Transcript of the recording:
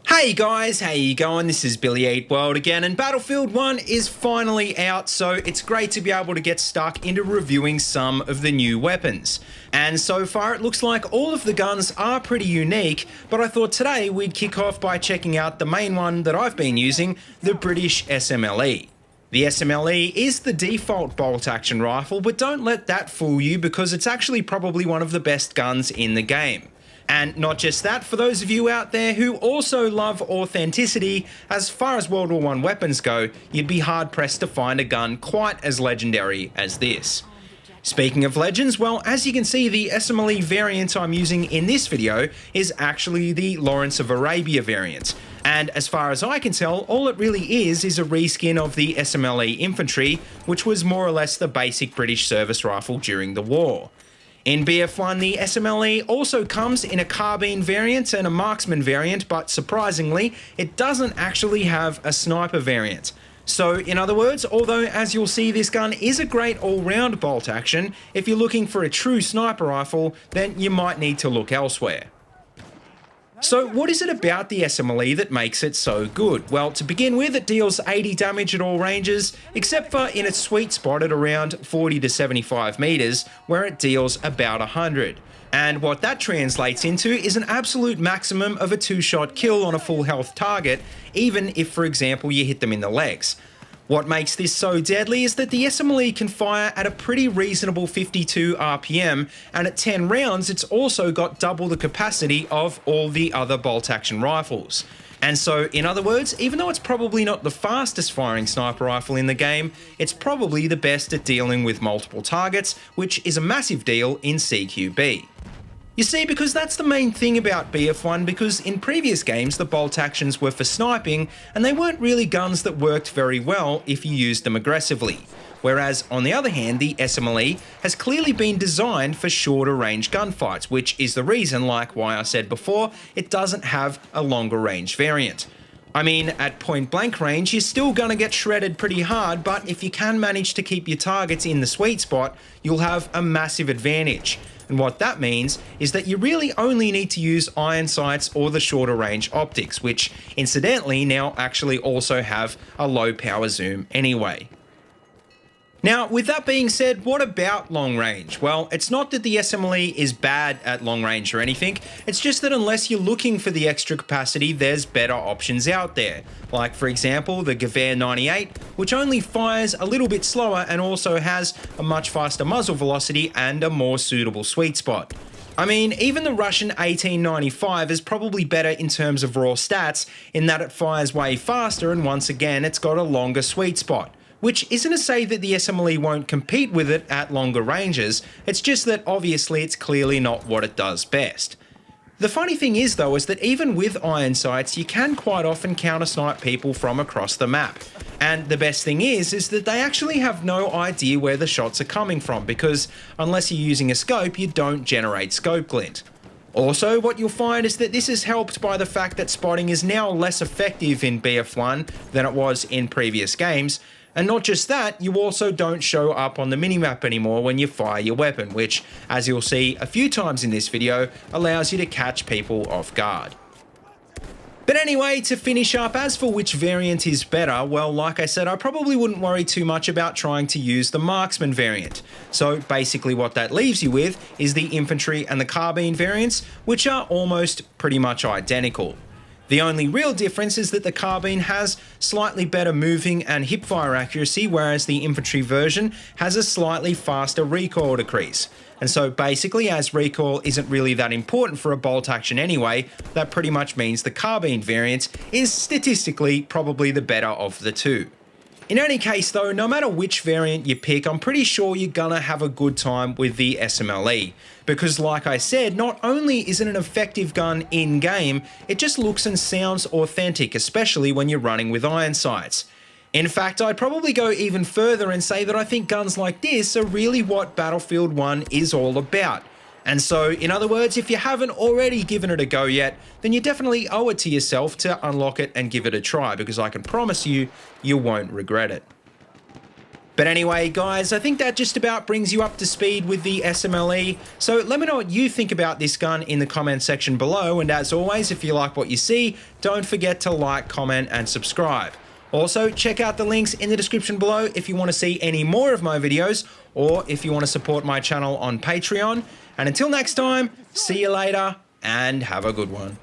Hey guys, how you going? This is BillyEatWorld again, and Battlefield 1 is finally out, so it's great to be able to get stuck into reviewing some of the new weapons. And so far it looks like all of the guns are pretty unique, but I thought today we'd kick off by checking out the main one that I've been using, the British SMLE. The SMLE is the default bolt-action rifle, but don't let that fool you because it's actually probably one of the best guns in the game. And not just that, for those of you out there who also love authenticity, as far as World War I weapons go, you'd be hard-pressed to find a gun quite as legendary as this. Speaking of legends, well, as you can see, the SMLE variant I'm using in this video is actually the Lawrence of Arabia variant. And as far as I can tell, all it really is a reskin of the SMLE Infantry, which was more or less the basic British service rifle during the war. In BF1, the SMLE also comes in a carbine variant and a marksman variant, but surprisingly, it doesn't actually have a sniper variant. So, in other words, although as you'll see this gun is a great all-round bolt action, if you're looking for a true sniper rifle, then you might need to look elsewhere. So what is it about the SMLE that makes it so good? Well, to begin with, it deals 80 damage at all ranges, except for in its sweet spot at around 40 to 75 meters, where it deals about 100. And what that translates into is an absolute maximum of a 2-shot kill on a full health target, even if, for example, you hit them in the legs. What makes this so deadly is that the SMLE can fire at a pretty reasonable 52 RPM, and at 10 rounds it's also got double the capacity of all the other bolt-action rifles. And so, in other words, even though it's probably not the fastest firing sniper rifle in the game, it's probably the best at dealing with multiple targets, which is a massive deal in CQB. You see, because that's the main thing about BF1, because in previous games the bolt actions were for sniping and they weren't really guns that worked very well if you used them aggressively. Whereas on the other hand, the SMLE has clearly been designed for shorter range gunfights, which is the reason, like why I said before, it doesn't have a longer range variant. I mean, at point blank range, you're still gonna get shredded pretty hard, but if you can manage to keep your targets in the sweet spot, you'll have a massive advantage. And what that means is that you really only need to use iron sights or the shorter range optics, which incidentally now actually also have a low power zoom anyway. Now, with that being said, what about long range? Well, it's not that the SMLE is bad at long range or anything, it's just that unless you're looking for the extra capacity, there's better options out there. Like, for example, the Gewehr 98, which only fires a little bit slower and also has a much faster muzzle velocity and a more suitable sweet spot. I mean, even the Russian 1895 is probably better in terms of raw stats, in that it fires way faster and once again it's got a longer sweet spot. Which isn't to say that the SMLE won't compete with it at longer ranges, it's just that obviously it's clearly not what it does best. The funny thing is though, is that even with iron sights, you can quite often counter-snipe people from across the map. And the best thing is that they actually have no idea where the shots are coming from, because unless you're using a scope, you don't generate scope glint. Also, what you'll find is that this is helped by the fact that spotting is now less effective in BF1 than it was in previous games. And not just that, you also don't show up on the minimap anymore when you fire your weapon, which, as you'll see a few times in this video, allows you to catch people off guard. But anyway, to finish up, as for which variant is better, well, like I said, I probably wouldn't worry too much about trying to use the marksman variant. So basically what that leaves you with is the infantry and the carbine variants, which are almost pretty much identical. The only real difference is that the carbine has slightly better moving and hipfire accuracy, whereas the infantry version has a slightly faster recoil decrease. And so basically, as recoil isn't really that important for a bolt action anyway, that pretty much means the carbine variant is statistically probably the better of the two. In any case though, no matter which variant you pick, I'm pretty sure you're gonna have a good time with the SMLE. Because like I said, not only is it an effective gun in-game, it just looks and sounds authentic, especially when you're running with iron sights. In fact, I'd probably go even further and say that I think guns like this are really what Battlefield 1 is all about. And so, in other words, if you haven't already given it a go yet, then you definitely owe it to yourself to unlock it and give it a try, because I can promise you, you won't regret it. But anyway, guys, I think that just about brings you up to speed with the SMLE. So let me know what you think about this gun in the comment section below. And as always, if you like what you see, don't forget to like, comment, and subscribe. Also, check out the links in the description below if you want to see any more of my videos or if you want to support my channel on Patreon. And until next time, see you later and have a good one.